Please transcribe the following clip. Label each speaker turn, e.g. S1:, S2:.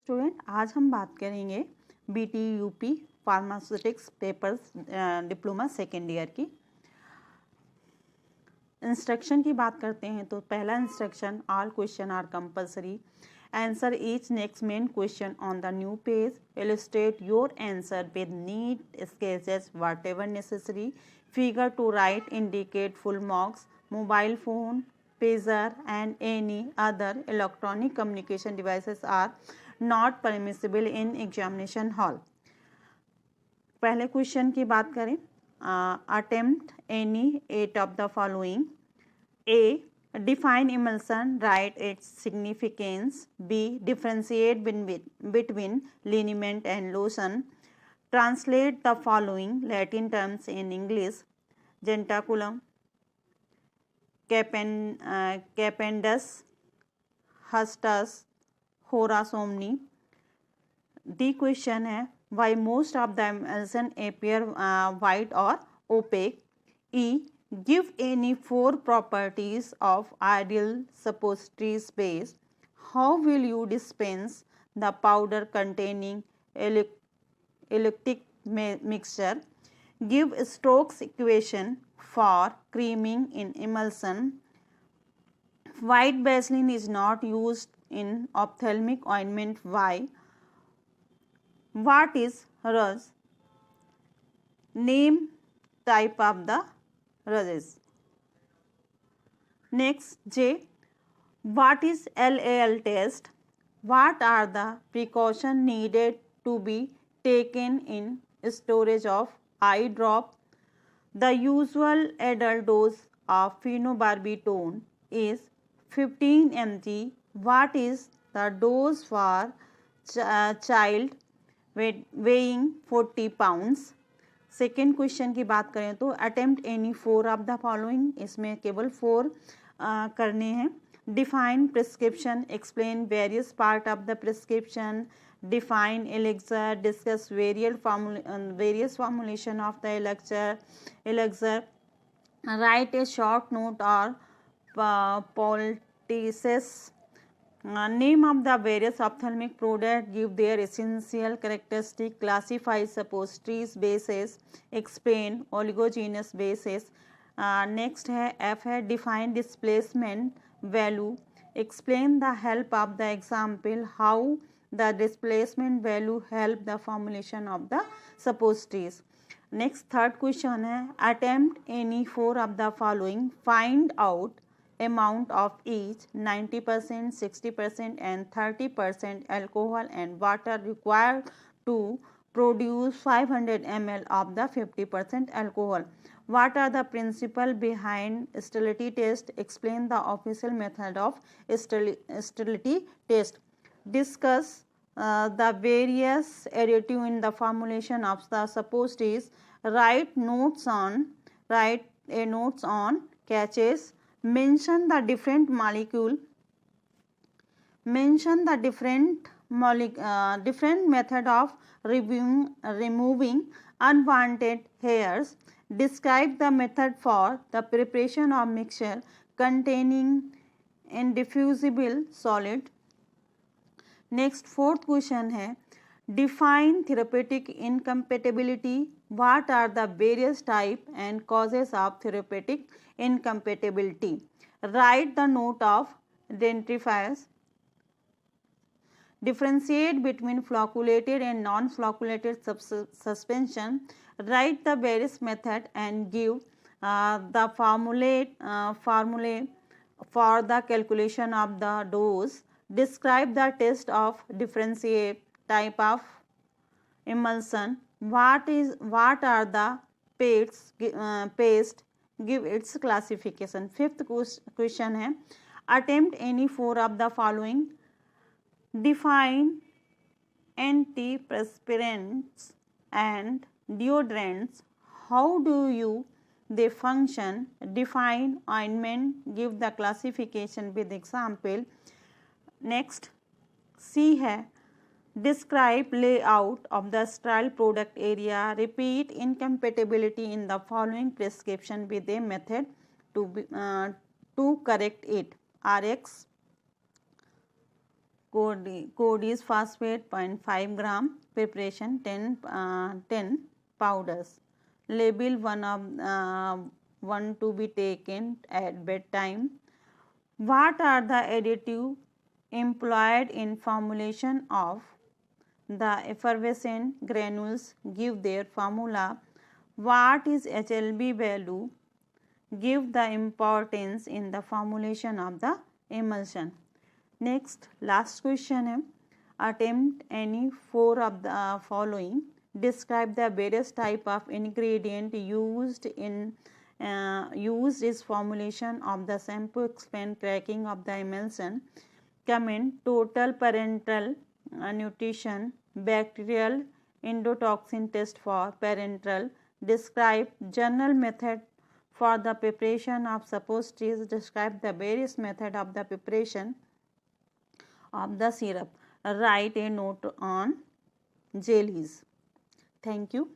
S1: Student, आज हम बात करेंगे BTUP pharmaceutics papers diploma second year की। इंस्ट्रक्शन की बात करते हैं तो पहला instruction, all question are compulsory, answer each next main question on the new page, illustrate your answer with neat sketches whatever necessary, figure to write indicate full marks, mobile phone, pager and any other electronic communication devices are not permissible in examination hall. पहले question की बात करें, attempt any at of the following. A, define emulsion, write its significance. B, differentiate between liniment and lotion. Translate the following Latin terms in English: gentaculum, capendus, hustus, hora somni. The question है, why most of the emulsion appear white or opaque? E, give any four properties of ideal suppository space. How will you dispense the powder containing elliptic mixture? Give Stokes equation for creaming in emulsion. White Vaseline is not used in ophthalmic ointment. Why? What is rose? Name type of the roses. Next, J, what is LAL test? What are the precautions needed to be taken in storage of eye drop? The usual adult dose of phenobarbital is 15 mg. What is the dose for child weighing 40 pounds? Second question की बात करें तो attempt any four of the following, इसमें केवल four करने हैं। Define prescription, explain various part of the prescription, define elixir, discuss various formulation of the elixir, right A short note और पॉलिटिसेस, name of the various ophthalmic products, give their essential characteristic, classify suppositories bases, explain oligogenous bases. Next है F है, define displacement value, explain the help of the example, how the displacement value help the formulation of the suppositories. Next third question है, attempt any four of the following, find out amount of each, 90%, 60% and 30% alcohol and water required to produce 500 ml of the 50% alcohol. What are the principles behind sterility test? Explain the official method of sterility test. Discuss the various additives in the formulation of the suppositories. Write a notes on catches. Mention the different molecule. Mention the different method of removing unwanted hairs. Describe the method for the preparation of mixture containing indiffusible solid. Next fourth question है, define therapeutic incompatibility. What are the various types and causes of therapeutic incompatibility? Write the note of identifiers. Differentiate between flocculated and non-flocculated suspension. Write the various methods and give the formulae for the calculation of the dose. Describe the test of differentiate type of emulsion. What are the paste? Give its classification. Fifth question है, attempt any four of the following. Define antiperspirants and deodorants. How do they function? Define ointment. Give the classification with example. Next C है, describe layout of the sterile product area. Repeat incompatibility in the following prescription with a method to correct it. RX Code is phosphate 0.5 gram. Preparation 10 powders. Label one to be taken at bedtime. What are the additive employed in formulation of the effervescent granules? Give their formula. What is HLB value? Give the importance in the formulation of the emulsion. Next, last question है, attempt any 4 of the following. Describe the various type of ingredient used is formulation of the shampoo. Explain cracking of the emulsion. Comment total parenteral nutrition, bacterial endotoxin test for parenteral. Describe general method for the preparation of suppositories. Describe the various method of the preparation of the syrup. Write a note on jellies. Thank you.